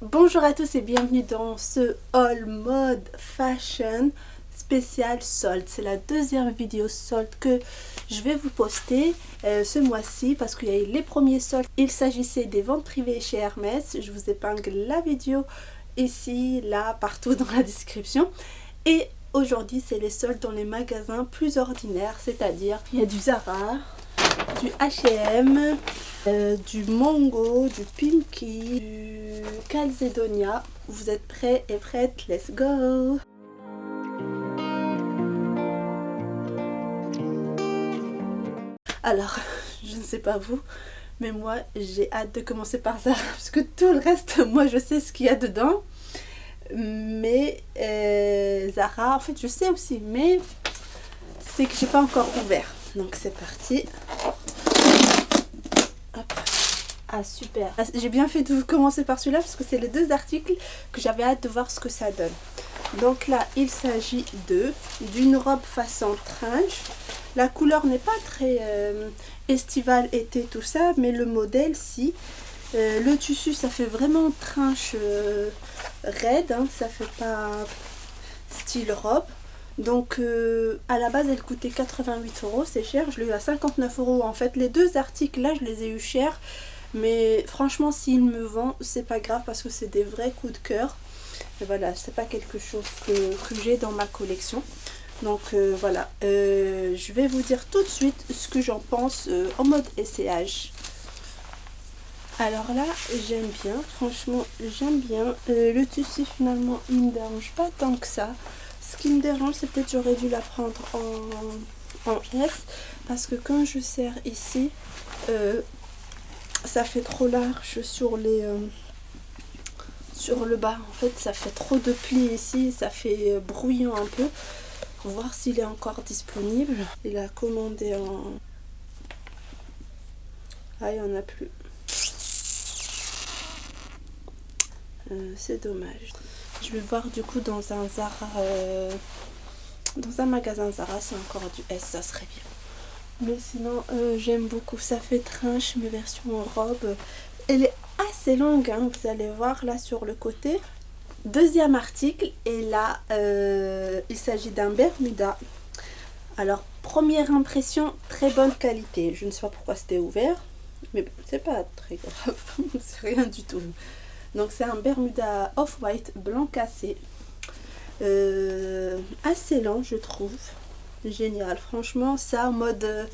Bonjour à tous et bienvenue dans ce haul mode fashion spécial solde. C'est la deuxième vidéo solde que je vais vous poster ce mois-ci parce qu'il y a eu les premiers soldes. Il s'agissait des ventes privées chez Hermès. Je vous épingle la vidéo ici, là, partout dans la description. Et aujourd'hui, c'est les soldes dans les magasins plus ordinaires, c'est-à-dire il y a du Zara, du H&M, du Mango, du Pimki, du Calzedonia. Vous êtes prêts et prêtes? Let's go! Alors, je ne sais pas vous, mais moi j'ai hâte de commencer par Zara parce que tout le reste, moi je sais ce qu'il y a dedans. Mais Zara, en fait je sais aussi, mais c'est que j'ai pas encore ouvert. Donc c'est parti. Hop. Ah super, j'ai bien fait de commencer par celui-là parce que c'est les deux articles que j'avais hâte de voir ce que ça donne. Donc là il s'agit d'une robe façon tringe. La couleur n'est pas très estivale, été, tout ça, mais le modèle si. Le tissu ça fait vraiment trinche raide, hein, ça fait pas style robe. Donc à la base elle coûtait 88 €, c'est cher, je l'ai eu à 59 € en fait. Les deux articles là je les ai eu chers, mais franchement s'ils me vendent c'est pas grave parce que c'est des vrais coups de cœur. Et voilà, c'est pas quelque chose que j'ai dans ma collection. Donc voilà, je vais vous dire tout de suite ce que j'en pense en mode essayage. Alors là, j'aime bien, franchement, j'aime bien. Le tissu finalement, il me dérange pas tant que ça. Ce qui me dérange, c'est peut-être j'aurais dû la prendre en S, parce que quand je serre ici, ça fait trop large sur les... sur le bas. En fait, ça fait trop de plis ici, ça fait brouillon un peu. Pour voir s'il est encore disponible. Il a commandé en... Ah, il n'y en a plus. C'est dommage. Je vais voir du coup dans un Zara, dans un magasin Zara, c'est encore du S, ça serait bien. Mais sinon, j'aime beaucoup. Ça fait trinche, mes versions en robe. Elle est assez longue, hein, vous allez voir là sur le côté. Deuxième article, et là, il s'agit d'un Bermuda. Alors, première impression, très bonne qualité. Je ne sais pas pourquoi c'était ouvert, mais c'est pas très grave, c'est rien du tout. Donc c'est un Bermuda off-white blanc cassé, assez lent je trouve, génial. Franchement ça en mode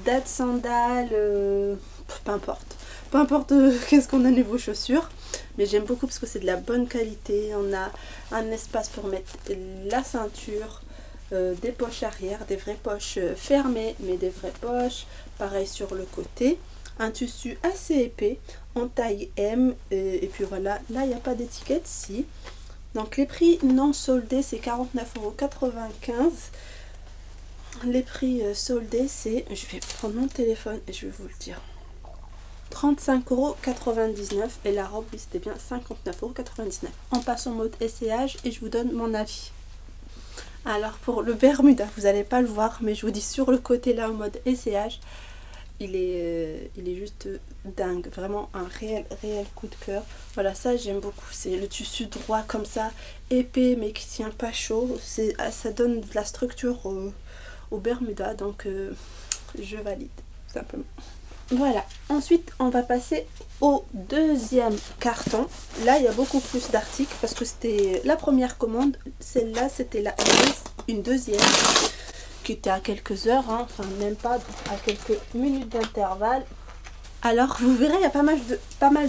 date sandale, peu importe qu'est-ce qu'on a niveau chaussures, mais j'aime beaucoup parce que c'est de la bonne qualité. On a un espace pour mettre la ceinture, des poches arrière, des vraies poches fermées mais des vraies poches, pareil sur le côté. Un tissu assez épais en taille M, et puis voilà, là il n'y a pas d'étiquette si. Donc les prix non soldés c'est 49,95 €. Les prix soldés c'est, je vais prendre mon téléphone et je vais vous le dire, 35,99 € et la robe oui, c'était bien 59,99 €. On passe en mode essayage et je vous donne mon avis. Alors pour le Bermuda, vous n'allez pas le voir, mais je vous dis sur le côté là en mode essayage, il est juste dingue, vraiment un réel coup de cœur. Voilà, ça j'aime beaucoup, c'est le tissu droit comme ça, épais mais qui tient pas chaud, ça donne de la structure au Bermuda, donc je valide simplement. Voilà, ensuite on va passer au deuxième carton. Là il y a beaucoup plus d'articles parce que c'était la première commande, celle-là c'était une deuxième qui était à quelques heures, hein, enfin même pas, à quelques minutes d'intervalle. Alors vous verrez, il y a pas mal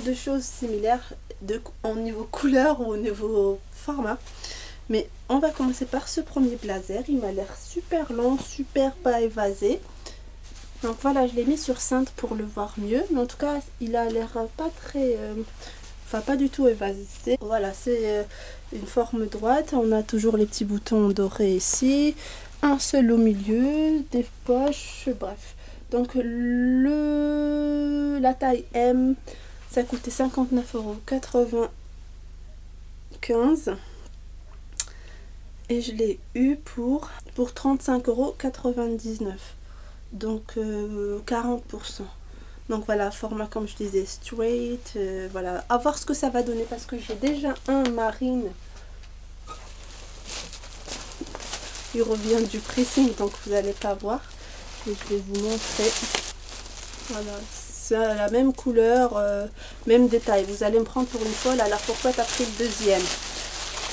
de choses similaires au niveau couleur ou au niveau format. Mais on va commencer par ce premier blazer, il m'a l'air super long, super pas évasé. Donc voilà, je l'ai mis sur cintre pour le voir mieux, mais en tout cas il a l'air pas très... enfin pas du tout évasé. Voilà, c'est une forme droite, on a toujours les petits boutons dorés ici, un seul au milieu, des poches, bref. Donc la taille M, ça coûtait 59,95 € et je l'ai eu pour 35,99 €, donc 40%. Donc voilà, format comme je disais straight, voilà, à voir ce que ça va donner parce que j'ai déjà un marine. Il revient du pressing donc vous n'allez pas voir. Et je vais vous montrer. Voilà, c'est la même couleur, même détail. Vous allez me prendre pour une folle, alors pourquoi tu as pris le deuxième?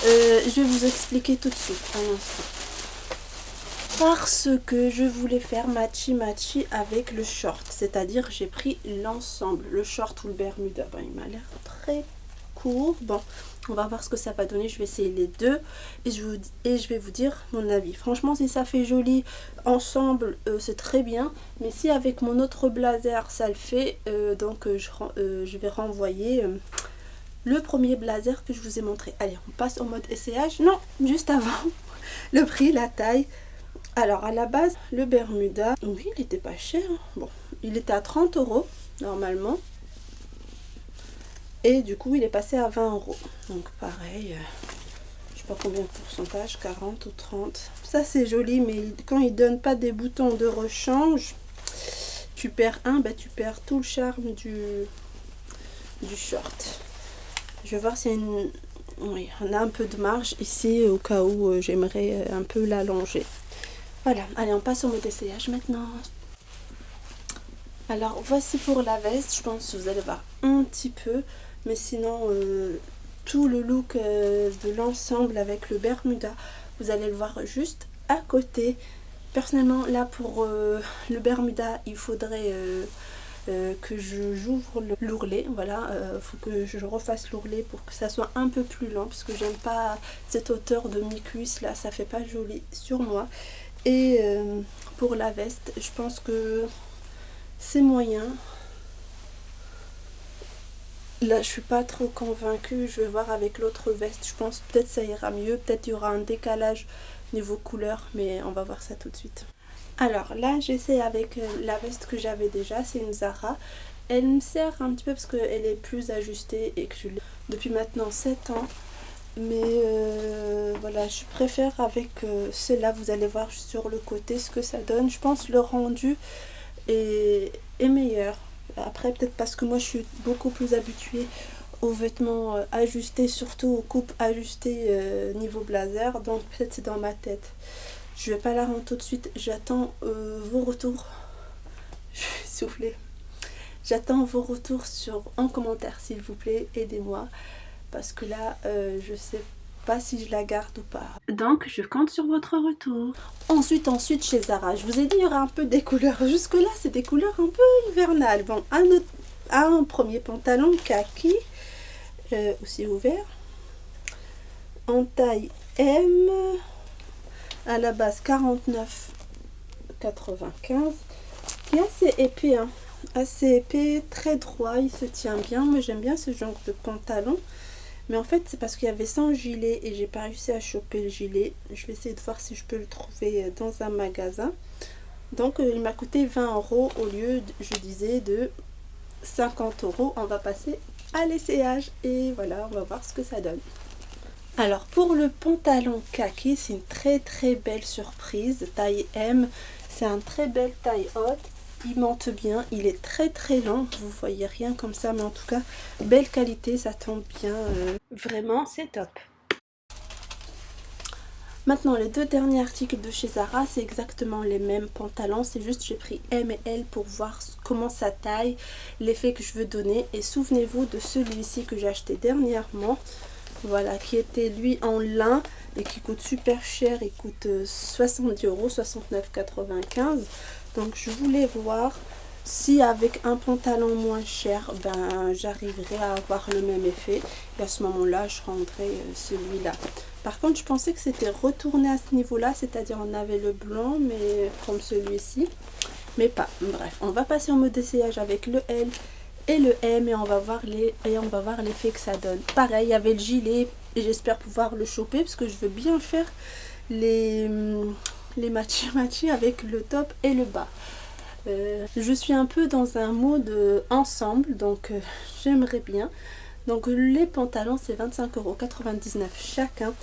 Je vais vous expliquer tout de suite, un instant. Parce que je voulais faire matchy avec le short, c'est-à-dire j'ai pris l'ensemble, le short ou le bermuda. Ben, il m'a l'air très court. Bon, on va voir ce que ça va donner. Je vais essayer les deux et je vais vous dire mon avis. Franchement, si ça fait joli ensemble, c'est très bien. Mais si avec mon autre blazer ça le fait, je vais renvoyer le premier blazer que je vous ai montré. Allez, on passe au mode essayage. Non, juste avant, le prix, la taille. Alors à la base, le bermuda, oui, il était pas cher. Bon, il était à 30 € normalement. Et du coup, il est passé à 20 €. Donc pareil, je sais pas combien de pourcentage, 40 ou 30. Ça c'est joli, mais quand il donne pas des boutons de rechange, tu perds tu perds tout le charme du short. Je vais voir s'il y a une... Oui, on a un peu de marge ici au cas où j'aimerais un peu l'allonger. Voilà, allez, on passe au mode essayage maintenant. Alors, voici pour la veste. Je pense que vous allez voir un petit peu. Mais sinon, tout le look de l'ensemble avec le bermuda, vous allez le voir juste à côté. Personnellement, là, pour le bermuda, il faudrait que j'ouvre l'ourlet. Voilà, faut que je refasse l'ourlet pour que ça soit un peu plus lent. Parce que j'aime pas cette hauteur de mi-cuisse. Là, ça fait pas joli sur moi. Et pour la veste, je pense que c'est moyen. Là, je suis pas trop convaincue. Je vais voir avec l'autre veste. Je pense peut-être ça ira mieux. Peut-être il y aura un décalage niveau couleur. Mais on va voir ça tout de suite. Alors là, j'essaie avec la veste que j'avais déjà. C'est une Zara. Elle me sert un petit peu parce qu'elle est plus ajustée et que je l'ai depuis maintenant 7 ans. Mais voilà, je préfère avec celle-là. Vous allez voir sur le côté ce que ça donne. Je pense le rendu est meilleur. Après, peut-être parce que moi je suis beaucoup plus habituée aux vêtements ajustés, surtout aux coupes ajustées niveau blazer. Donc peut-être c'est dans ma tête. Je vais pas la rendre tout de suite. J'attends vos retours. Je vais souffler. J'attends vos retours en commentaire s'il vous plaît. Aidez-moi. Parce que là, je sais pas si je la garde ou pas. Donc, je compte sur votre retour. Ensuite, chez Zara, je vous ai dit, il y aura un peu des couleurs. Jusque-là, c'est des couleurs un peu hivernales. Bon, un premier pantalon kaki, aussi ouvert. En taille M, à la base 49,95. Qui est assez épais, hein. Assez épais, très droit, il se tient bien. Moi, j'aime bien ce genre de pantalon. Mais en fait, c'est parce qu'il y avait sans gilet et j'ai pas réussi à choper le gilet. Je vais essayer de voir si je peux le trouver dans un magasin. Donc, il m'a coûté 20 € au lieu, je disais, de 50 €. On va passer à l'essayage et voilà, on va voir ce que ça donne. Alors, pour le pantalon kaki, c'est une très belle surprise. Taille M, c'est une très belle taille haute. Il monte bien, il est très lent, vous voyez rien comme ça, mais en tout cas, belle qualité, ça tombe bien, vraiment, c'est top. Maintenant, les deux derniers articles de chez Zara, c'est exactement les mêmes pantalons, c'est juste j'ai pris M et L pour voir comment ça taille, l'effet que je veux donner. Et souvenez-vous de celui-ci que j'ai acheté dernièrement, voilà, qui était lui en lin et qui coûte super cher, il coûte 70 €, 69,95 €. Donc je voulais voir si avec un pantalon moins cher, ben j'arriverai à avoir le même effet. Et à ce moment-là, je prendrai celui-là. Par contre, je pensais que c'était retourné à ce niveau-là, c'est-à-dire on avait le blanc, mais comme celui-ci, mais pas. Bref, on va passer en mode essayage avec le L et le M et on va voir l'effet que ça donne. Pareil, il y avait le gilet et j'espère pouvoir le choper parce que je veux bien faire les matchy avec le top et le bas. Je suis un peu dans un mode ensemble, donc j'aimerais bien. Donc les pantalons c'est 25,99 € chacun.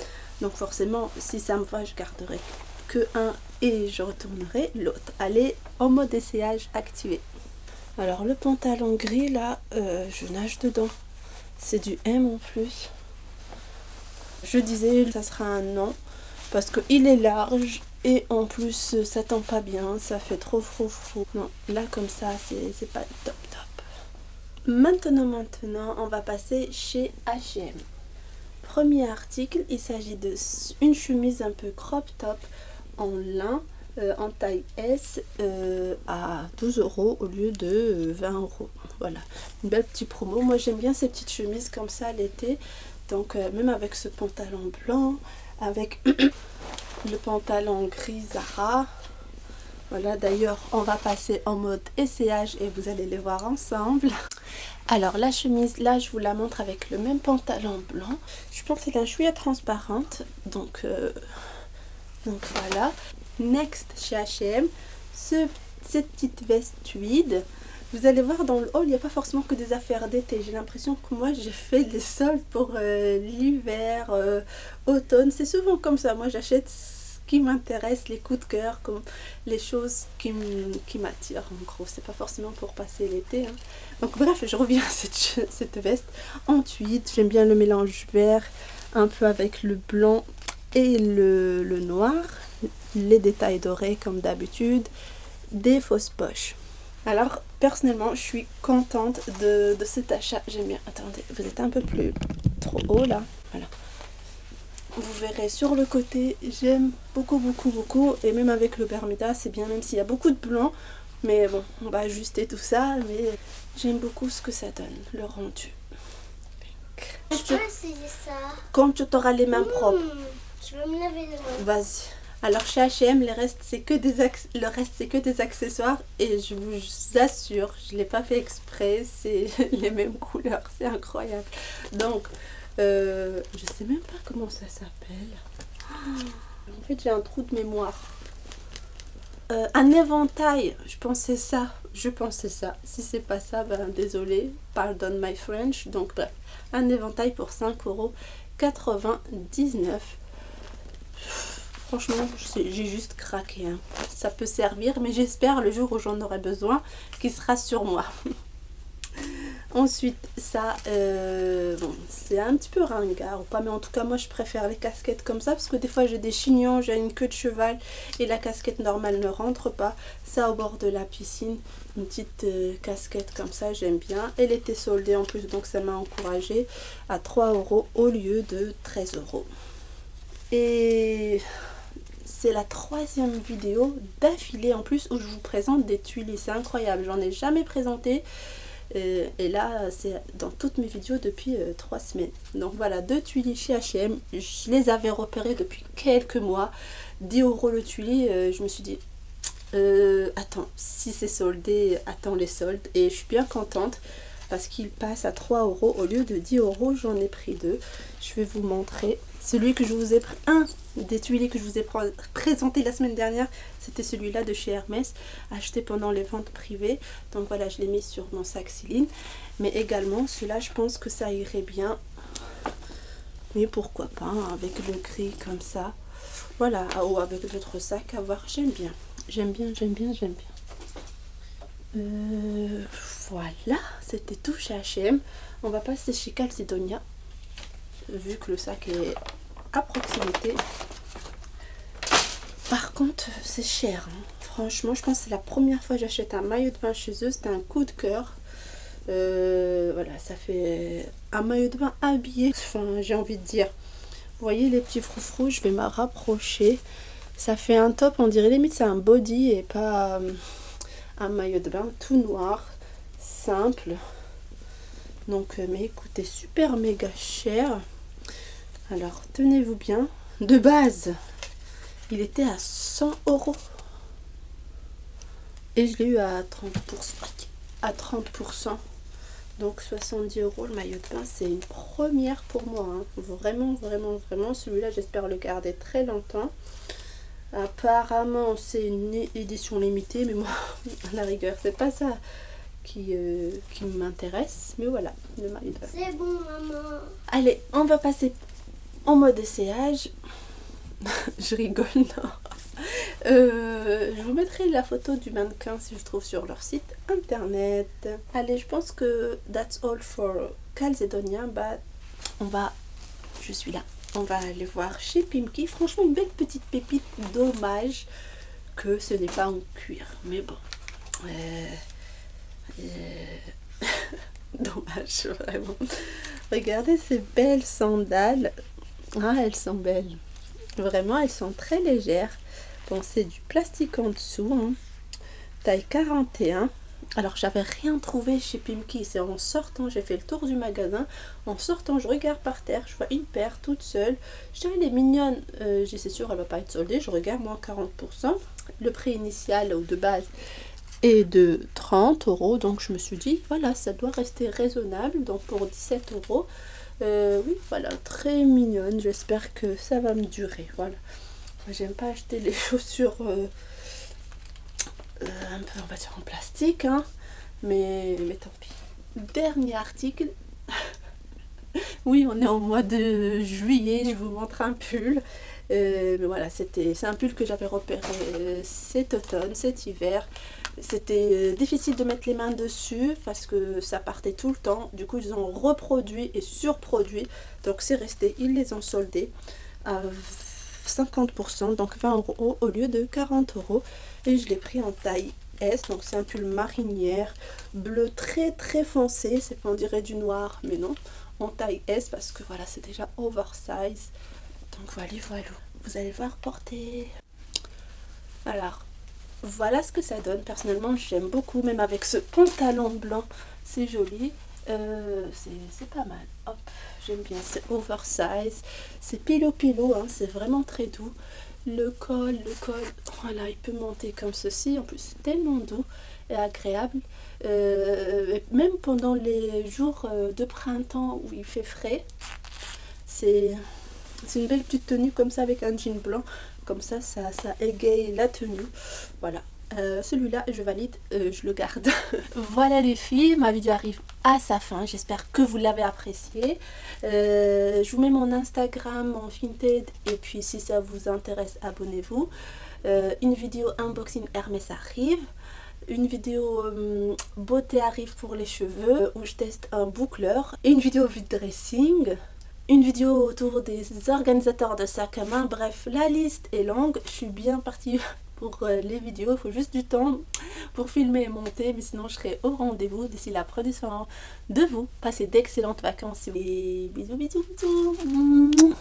Donc forcément si ça me va je garderai que un et je retournerai l'autre. Allez, en mode essayage activé. Alors le pantalon gris là, je nage dedans. C'est du M en plus. Je disais ça sera un non parce qu'il est large et en plus ça tend pas bien, ça fait trop froufrou. Non, là comme ça c'est pas top top. Maintenant on va passer chez H&M. Premier article, il s'agit de une chemise un peu crop top en lin en taille S à 12 € au lieu de 20 €. Voilà, une belle petite promo. Moi j'aime bien ces petites chemises comme ça l'été. Donc même avec ce pantalon blanc, avec le pantalon gris Zara. Voilà, d'ailleurs on va passer en mode essayage et vous allez les voir ensemble. Alors la chemise là je vous la montre avec le même pantalon blanc. Je pense que c'est un chouïa transparente. Donc voilà. Next chez H&M, cette petite veste tweed. Vous allez voir dans le haul, il n'y a pas forcément que des affaires d'été. J'ai l'impression que moi j'ai fait des soldes pour l'hiver, automne. C'est souvent comme ça. Moi j'achète ce qui m'intéresse, les coups de cœur, comme les choses qui m'attirent en gros. C'est pas forcément pour passer l'été. Hein. Donc bref, je reviens à cette veste en tweed. J'aime bien le mélange vert, un peu avec le blanc et le noir. Les détails dorés comme d'habitude. Des fausses poches. Alors personnellement je suis contente de cet achat, j'aime bien. Attendez, vous êtes un peu plus trop haut là, voilà. Vous verrez sur le côté, j'aime beaucoup et même avec le Bermuda c'est bien, même s'il y a beaucoup de blanc, mais bon on va ajuster tout ça, mais j'aime beaucoup ce que ça donne, le rendu. Je peux essayer ça. Quand tu auras les mains propres. Je veux me laver les mains. Vas-y. Alors chez H&M, le reste c'est que des accessoires et je vous assure, je l'ai pas fait exprès, c'est les mêmes couleurs, c'est incroyable. Donc, je sais même pas comment ça s'appelle. En fait, j'ai un trou de mémoire. Un éventail, je pensais ça. Si c'est pas ça, ben désolé, pardon my French. Donc bref, un éventail pour 5,99 €. Franchement, j'ai juste craqué. Hein. Ça peut servir, mais j'espère le jour où j'en aurai besoin, qu'il sera sur moi. Ensuite, ça, bon, c'est un petit peu ringard ou pas, mais en tout cas, moi, je préfère les casquettes comme ça, parce que des fois, j'ai des chignons, j'ai une queue de cheval, et la casquette normale ne rentre pas. Ça, au bord de la piscine, une petite casquette comme ça, j'aime bien. Elle était soldée en plus, donc ça m'a encouragée à 3 € au lieu de 13 €. Et c'est la 3e vidéo d'affilée en plus où je vous présente des tuiles. C'est incroyable, j'en ai jamais présenté. Et là, c'est dans toutes mes vidéos depuis 3 semaines. Donc voilà, 2 tuiles chez H&M. Je les avais repérés depuis quelques mois. 10 € le tuile. Je me suis dit, attends, si c'est soldé, attends les soldes. Et je suis bien contente parce qu'il passe à 3 € au lieu de 10 €. J'en ai pris 2. Je vais vous montrer. Celui que je vous ai pris, un des tuiles que je vous ai présenté la semaine dernière, c'était celui-là de chez Hermès, acheté pendant les ventes privées. Donc voilà, je l'ai mis sur mon sac Céline. Mais également, celui-là, je pense que ça irait bien. Mais pourquoi pas, hein, avec le gris comme ça. Voilà, ou avec d'autres sacs à voir. J'aime bien. Voilà, c'était tout chez H&M. On va passer chez Calzedonia, vu que le sac est à proximité. Par contre, c'est cher. Hein. Franchement, je pense que c'est la première fois que j'achète un maillot de bain chez eux. C'était un coup de cœur. Voilà, ça fait un maillot de bain habillé. Enfin, j'ai envie de dire. Vous voyez les petits froufrous, je vais me rapprocher. Ça fait un top, on dirait limite c'est un body et pas un maillot de bain tout noir, simple. Donc, mais écoutez, super méga cher. Alors, tenez-vous bien. De base, il était à 100 €. Et je l'ai eu à 30%. Donc, 70 € le maillot de bain. C'est une première pour moi. Hein. Vraiment. Celui-là, j'espère le garder très longtemps. Apparemment, c'est une édition limitée. Mais moi, à la rigueur, c'est pas ça qui m'intéresse. Mais voilà, le maillot de bain. C'est bon, maman. Allez, on va passer en mode essayage. Je rigole, non. Je vous mettrai la photo du mannequin si je trouve sur leur site internet. Allez, je pense que that's all for Calzedonia. Bah, je suis là. On va aller voir chez Pimkie. Franchement, une belle petite pépite. Dommage que ce n'est pas en cuir. Mais bon. Dommage, vraiment. Regardez ces belles sandales. Ah, elles sont belles. Vraiment, elles sont très légères. Bon, c'est du plastique en dessous. Hein. Taille 41. Alors, j'avais rien trouvé chez Pimkie. C'est en sortant, j'ai fait le tour du magasin. En sortant, je regarde par terre. Je vois une paire toute seule. Je dis, elle est mignonne. C'est sûr, elle va pas être soldée. Je regarde, moins 40%. Le prix initial ou de base est de 30 €. Donc, je me suis dit, voilà, ça doit rester raisonnable. Donc, pour 17 €. Oui, voilà, très mignonne. J'espère que ça va me durer. Voilà. J'aime pas acheter les chaussures un peu, on va dire, en plastique, hein, mais tant pis. Dernier article. Oui, on est au mois de juillet. Je vous montre un pull. Mais voilà, c'est un pull que j'avais repéré cet automne, cet hiver. C'était difficile de mettre les mains dessus parce que ça partait tout le temps. Du coup, ils ont reproduit et surproduit. Donc, c'est resté. Ils les ont soldés à 50%, donc 20 € au lieu de 40 €. Et je l'ai pris en taille S. Donc, c'est un pull marinière bleu très très foncé. C'est pas, on dirait du noir, mais non. En taille S parce que voilà, c'est déjà oversize. Donc, voilà. Vous allez voir porter. Alors, voilà ce que ça donne. Personnellement, j'aime beaucoup, même avec ce pantalon blanc, c'est joli. C'est pas mal. Hop, j'aime bien, c'est oversize, c'est pilo, hein, c'est vraiment très doux. Le col, voilà, il peut monter comme ceci. En plus, c'est tellement doux et agréable. Même pendant les jours de printemps où il fait frais, c'est une belle petite tenue comme ça avec un jean blanc. Comme ça égaye la tenue. Voilà. Celui-là, je valide, je le garde. Voilà les filles, ma vidéo arrive à sa fin. J'espère que vous l'avez apprécié. Je vous mets mon Instagram, mon Vinted. Et puis si ça vous intéresse, abonnez-vous. Une vidéo unboxing Hermès arrive. Une vidéo beauté arrive pour les cheveux, où je teste un boucleur. Et une vidéo vide dressing. Une vidéo autour des organisateurs de sacs à main. Bref, la liste est longue. Je suis bien partie pour les vidéos. Il faut juste du temps pour filmer et monter. Mais sinon, je serai au rendez-vous. D'ici là, prenez soin de vous. Passez d'excellentes vacances. Et bisous, bisous, bisous.